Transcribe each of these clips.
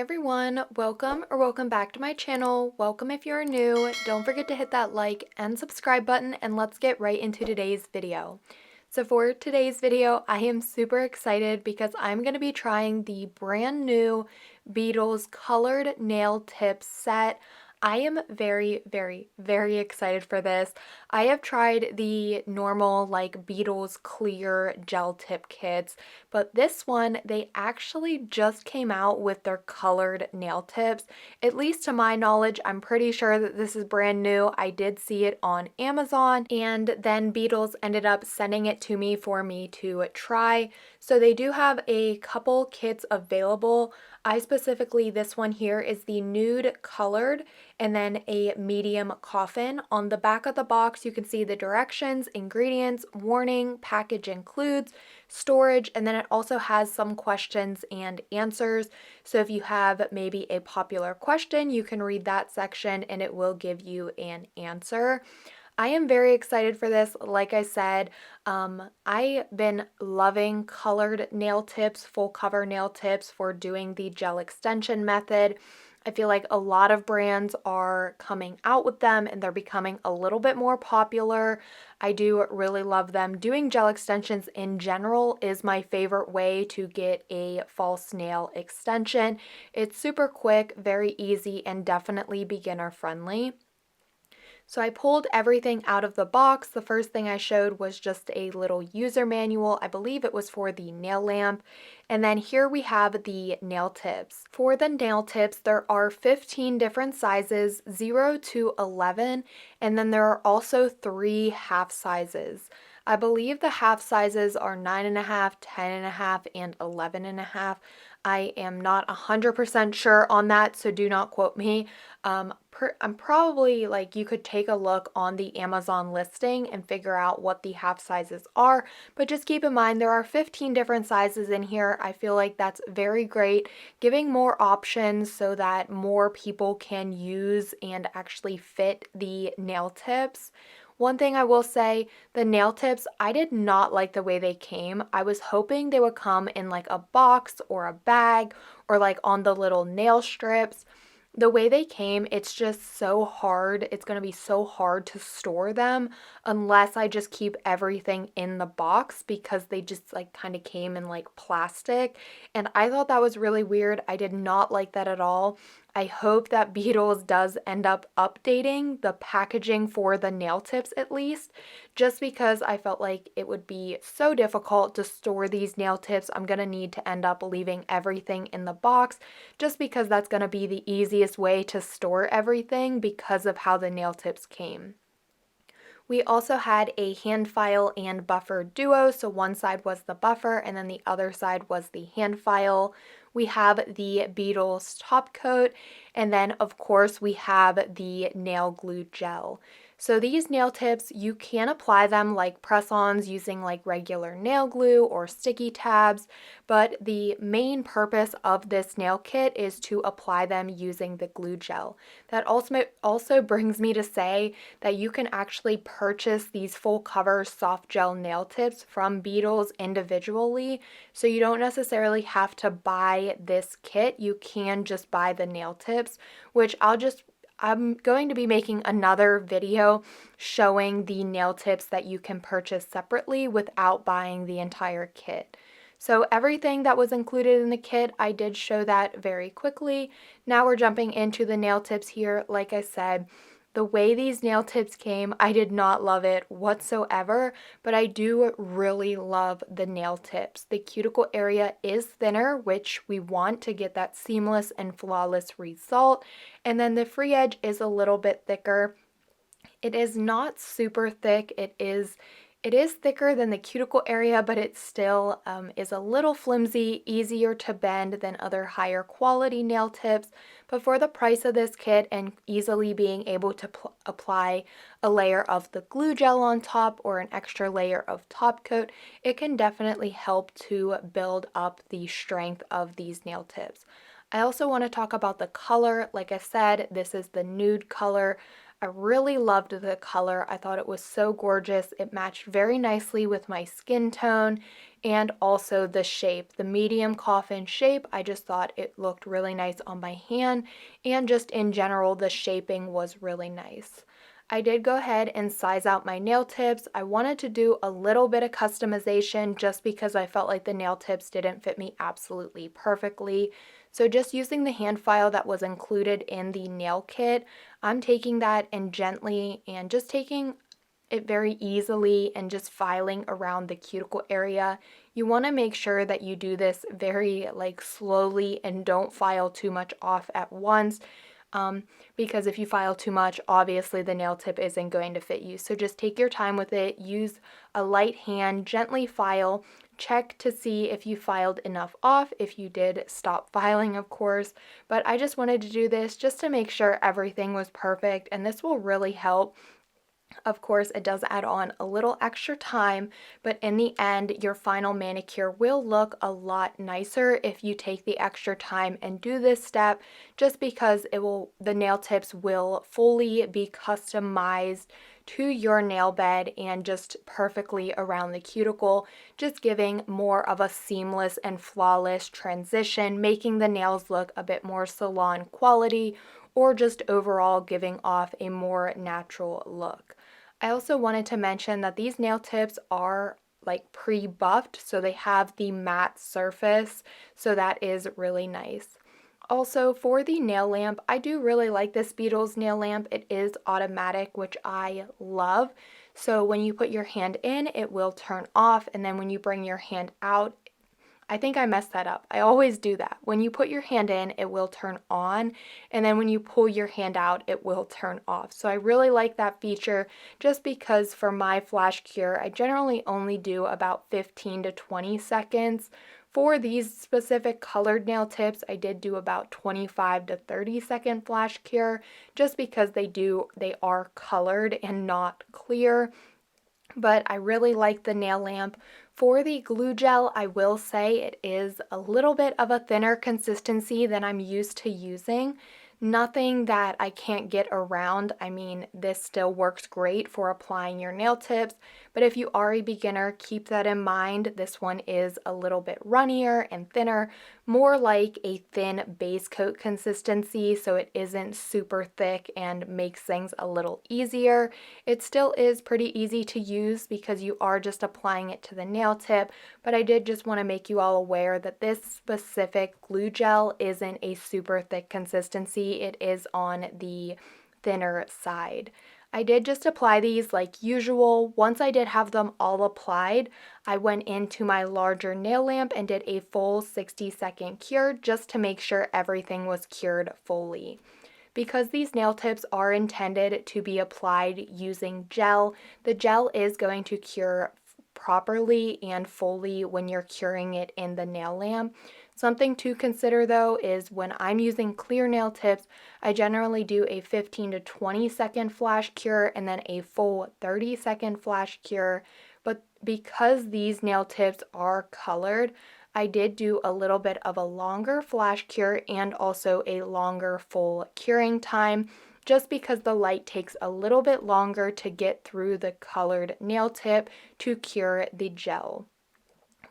everyone, welcome back to my channel. Welcome if you're new. Don't forget to hit that like and subscribe button, and let's get right into today's video. So for today's video, I am super excited because I'm going to be trying the brand new Beetles colored nail tips set. I am very excited for this. I have tried the normal Beetles clear gel tip kits, but this one, they actually just came out with their colored nail tips. At least to my knowledge, I'm pretty sure that this is brand new. I did see it on Amazon, and then Beetles ended up sending it to me for me to try. So they do have a couple kits available. I specifically, this one here is the nude colored and then a medium coffin. On the back of the box, you can see the directions, ingredients, warning, package includes, storage, and then it also has some questions and answers. So if you have maybe a popular question, you can read that section and it will give you an answer. I am very excited for this. Like I said, I've been loving colored nail tips, full cover nail tips for doing the gel extension method. I feel like a lot of brands are coming out with them and they're becoming a little bit more popular. I do really love them. Doing gel extensions in general is my favorite way to get a false nail extension. It's super quick, very easy, and definitely beginner friendly. So I pulled everything out of the box. The first thing I showed was just a little user manual. I believe it was for the nail lamp. And then here we have the nail tips. For the nail tips, there are 15 different sizes, 0 to 11, and then there are also 3 half sizes. I believe the half sizes are 9.5, 10.5, and 11.5. I am not 100% sure on that, so do not quote me. I'm probably you could take a look on the Amazon listing and figure out what the half sizes are, but just keep in mind there are 15 different sizes in here. I feel like that's very great, giving more options so that more people can use and actually fit the nail tips. One thing I will say, the nail tips, I did not like the way they came. I was hoping they would come in a box or a bag or on the little nail strips. The way they came, it's just so hard. It's going to be so hard to store them unless I just keep everything in the box, because they just kind of came in plastic. And I thought that was really weird. I did not like that at all. I hope that Beetles does end up updating the packaging for the nail tips at least, just because I felt like it would be so difficult to store these nail tips. I'm going to need to end up leaving everything in the box just because that's going to be the easiest way to store everything because of how the nail tips came. We also had a hand file and buffer duo, so one side was the buffer and then the other side was the hand file. We have the Beetles top coat, and then of course we have the nail glue gel. So these nail tips, you can apply them like press-ons using regular nail glue or sticky tabs, but the main purpose of this nail kit is to apply them using the glue gel. That also brings me to say that you can actually purchase these full cover soft gel nail tips from Beetles individually, so you don't necessarily have to buy this kit. You can just buy the nail tips, which I'm going to be making another video showing the nail tips that you can purchase separately without buying the entire kit. So everything that was included in the kit, I did show that very quickly. Now we're jumping into the nail tips here. Like I said, the way these nail tips came, I did not love it whatsoever, but I do really love the nail tips. The cuticle area is thinner, which we want to get that seamless and flawless result, and then the free edge is a little bit thicker. It is not super thick. It is thicker than the cuticle area, but it still is a little flimsy, easier to bend than other higher quality nail tips. But for the price of this kit and easily being able to apply a layer of the glue gel on top or an extra layer of top coat, it can definitely help to build up the strength of these nail tips. I also want to talk about the color. Like I said, this is the nude color. I really loved the color. I thought it was so gorgeous. It matched very nicely with my skin tone and also the shape. The medium coffin shape, I just thought it looked really nice on my hand, and just in general, the shaping was really nice. I did go ahead and size out my nail tips. I wanted to do a little bit of customization just because I felt like the nail tips didn't fit me absolutely perfectly. So just using the hand file that was included in the nail kit, I'm taking that and gently and just taking it very easily and just filing around the cuticle area. You want to make sure that you do this very slowly and don't file too much off at once, because if you file too much, obviously the nail tip isn't going to fit you. So just take your time with it. Use a light hand, gently file. Check to see if you filed enough off. If you did, stop filing, of course. But I just wanted to do this just to make sure everything was perfect, and this will really help. Of course, it does add on a little extra time, but in the end, your final manicure will look a lot nicer if you take the extra time and do this step, just because the nail tips will fully be customized to your nail bed and just perfectly around the cuticle, just giving more of a seamless and flawless transition, making the nails look a bit more salon quality, or just overall giving off a more natural look. I also wanted to mention that these nail tips are pre-buffed, so they have the matte surface, so that is really nice. Also, for the nail lamp, I do really like this Beetles nail lamp. It is automatic, which I love. So when you put your hand in, it will turn off, and then when you bring your hand out, I think I messed that up. I always do that. When you put your hand in, it will turn on, and then when you pull your hand out, it will turn off. So I really like that feature, just because for my flash cure, I generally only do about 15 to 20 seconds. For these specific colored nail tips, I did do about 25 to 30-second flash cure, just because they are colored and not clear. But I really like the nail lamp. For the glue gel, I will say it is a little bit of a thinner consistency than I'm used to using. Nothing that I can't get around. I mean, this still works great for applying your nail tips, but if you are a beginner, keep that in mind. This one is a little bit runnier and thinner, more like a thin base coat consistency, so it isn't super thick and makes things a little easier. It still is pretty easy to use because you are just applying it to the nail tip, but I did just want to make you all aware that this specific glue gel isn't a super thick consistency. It is on the thinner side. I did just apply these like usual. Once I did have them all applied, I went into my larger nail lamp and did a full 60-second cure just to make sure everything was cured fully. Because these nail tips are intended to be applied using gel, the gel is going to cure properly and fully when you're curing it in the nail lamp. Something to consider though is when I'm using clear nail tips, I generally do a 15 to 20-second flash cure and then a full 30-second flash cure. But because these nail tips are colored, I did do a little bit of a longer flash cure and also a longer full curing time, just because the light takes a little bit longer to get through the colored nail tip to cure the gel.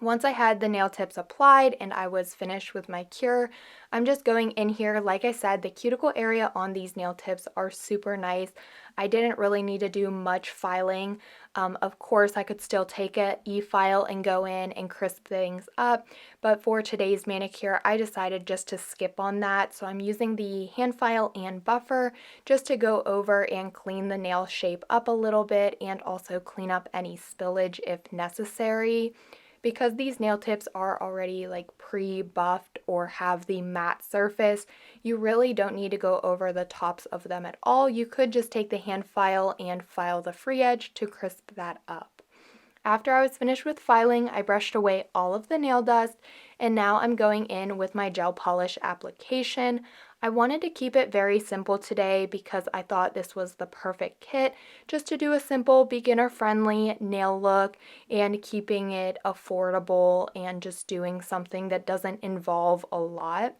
Once I had the nail tips applied and I was finished with my cure, I'm just going in here. Like I said, the cuticle area on these nail tips are super nice. I didn't really need to do much filing. Of course, I could still take an e-file and go in and crisp things up, but for today's manicure, I decided just to skip on that. So I'm using the hand file and buffer just to go over and clean the nail shape up a little bit and also clean up any spillage if necessary. Because these nail tips are already pre-buffed or have the matte surface, you really don't need to go over the tops of them at all. You could just take the hand file and file the free edge to crisp that up. After I was finished with filing, I brushed away all of the nail dust, and now I'm going in with my gel polish application. I wanted to keep it very simple today because I thought this was the perfect kit just to do a simple beginner-friendly nail look and keeping it affordable and just doing something that doesn't involve a lot.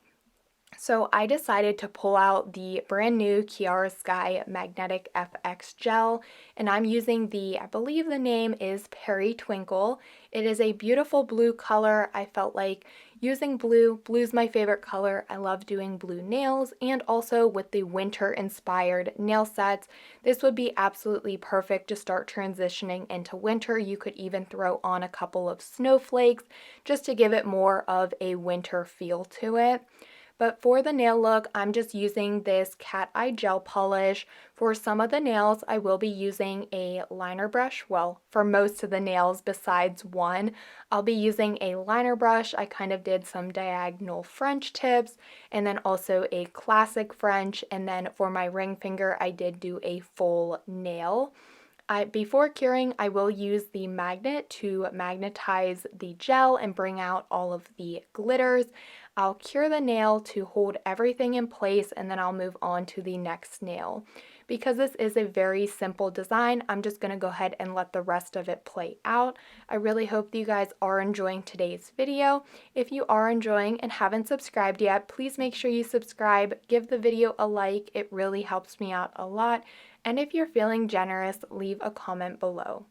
So I decided to pull out the brand new Kiara Sky Magnetic FX Gel, and I'm using I believe the name is Perry Twinkle. It is a beautiful blue color. I felt like using blue. Blue's my favorite color. I love doing blue nails, and also with the winter inspired nail sets, this would be absolutely perfect to start transitioning into winter. You could even throw on a couple of snowflakes just to give it more of a winter feel to it. But for the nail look, I'm just using this cat eye gel polish. For some of the nails, I will be using a liner brush. Well, for most of the nails besides one, I'll be using a liner brush. I kind of did some diagonal French tips and then also a classic French. And then for my ring finger, I did do a full nail. Before curing, I will use the magnet to magnetize the gel and bring out all of the glitters. I'll cure the nail to hold everything in place, and then I'll move on to the next nail. Because this is a very simple design, I'm just going to go ahead and let the rest of it play out. I really hope that you guys are enjoying today's video. If you are enjoying and haven't subscribed yet, please make sure you subscribe, give the video a like. It really helps me out a lot. And if you're feeling generous, leave a comment below.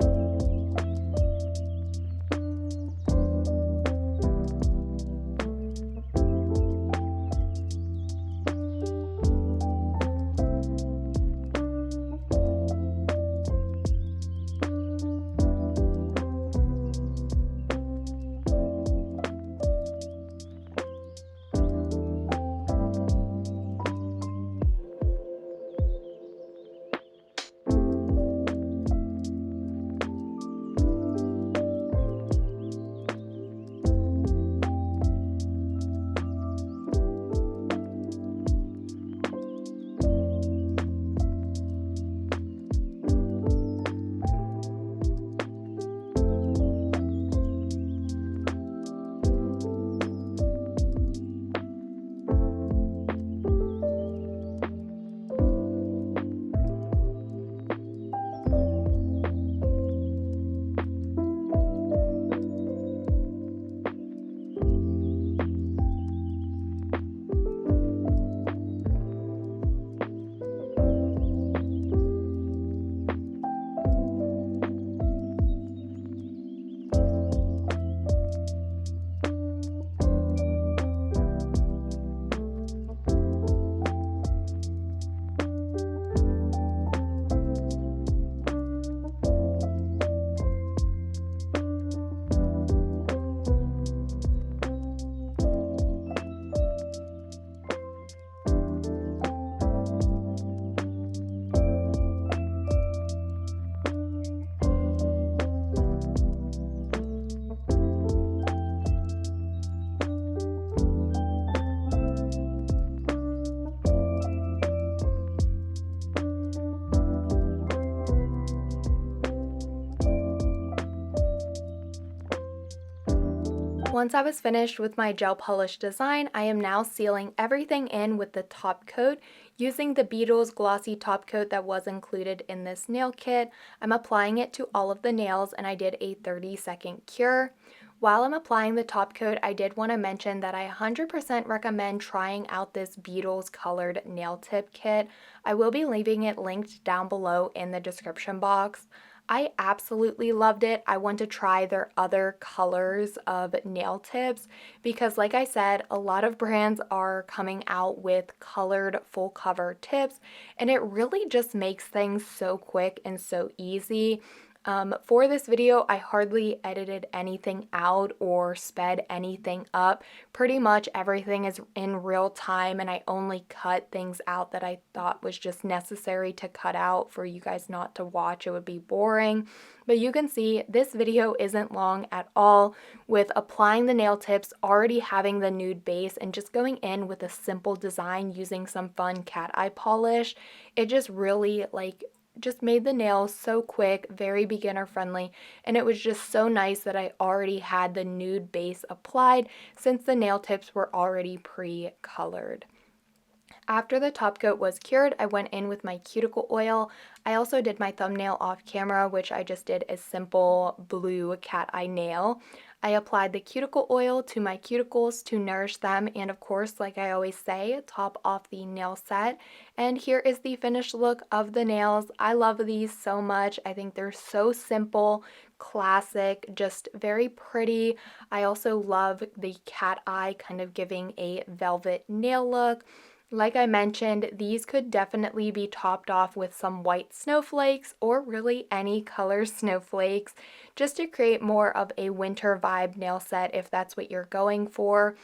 Once I was finished with my gel polish design, I am now sealing everything in with the top coat using the Beetles glossy top coat that was included in this nail kit. I'm applying it to all of the nails, and I did a 30-second cure. While I'm applying the top coat, I did want to mention that I 100% recommend trying out this Beetles colored nail tip kit. I will be leaving it linked down below in the description box. I absolutely loved it. I want to try their other colors of nail tips because, like I said, a lot of brands are coming out with colored full cover tips, and it really just makes things so quick and so easy. For this video, I hardly edited anything out or sped anything up. Pretty much everything is in real time, and I only cut things out that I thought was just necessary to cut out for you guys not to watch. It would be boring. But you can see this video isn't long at all, with applying the nail tips, already having the nude base, and just going in with a simple design using some fun cat eye polish. It just really just made the nails so quick, very beginner friendly, and it was just so nice that I already had the nude base applied since the nail tips were already pre-colored. After the top coat was cured, I went in with my cuticle oil. I also did my thumbnail off camera, which I just did a simple blue cat eye nail. I applied the cuticle oil to my cuticles to nourish them, and of course, like I always say, top off the nail set. And here is the finished look of the nails. I love these so much. I think they're so simple, classic, just very pretty. I also love the cat eye kind of giving a velvet nail look. Like I mentioned, these could definitely be topped off with some white snowflakes or really any color snowflakes just to create more of a winter vibe nail set if that's what you're going for.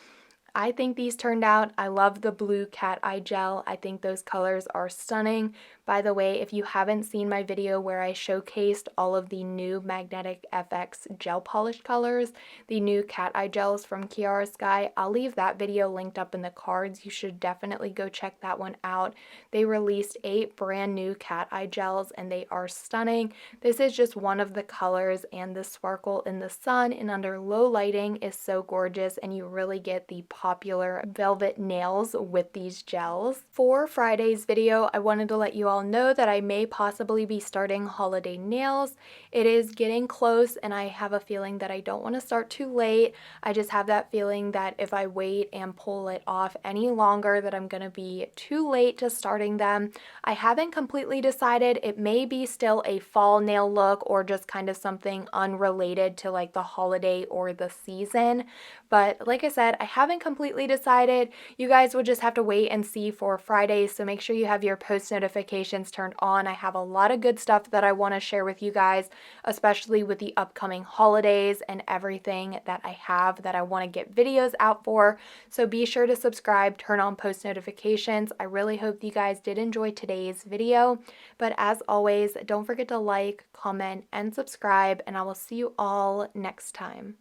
I think these turned out. I love the blue cat eye gel. I think those colors are stunning. By the way, if you haven't seen my video where I showcased all of the new Magnetic FX gel polish colors, the new cat eye gels from Kiara Sky, I'll leave that video linked up in the cards. You should definitely go check that one out. They released 8 brand new cat eye gels and they are stunning. This is just one of the colors, and the sparkle in the sun and under low lighting is so gorgeous, and you really get the popular velvet nails with these gels. For Friday's video, I wanted to let you all know that I may possibly be starting holiday nails. It is getting close and I have a feeling that I don't want to start too late. I just have that feeling that if I wait and pull it off any longer that I'm going to be too late to starting them. I haven't completely decided. It may be still a fall nail look or just kind of something unrelated to like the holiday or the season. But like I said, I haven't completely decided. You guys would just have to wait and see for Fridays, so make sure you have your post notifications turned on. I have a lot of good stuff that I want to share with you guys, especially with the upcoming holidays and everything that I have that I want to get videos out for. So be sure to subscribe, turn on post notifications. I really hope you guys did enjoy today's video. But as always, don't forget to like, comment, and subscribe, and I will see you all next time.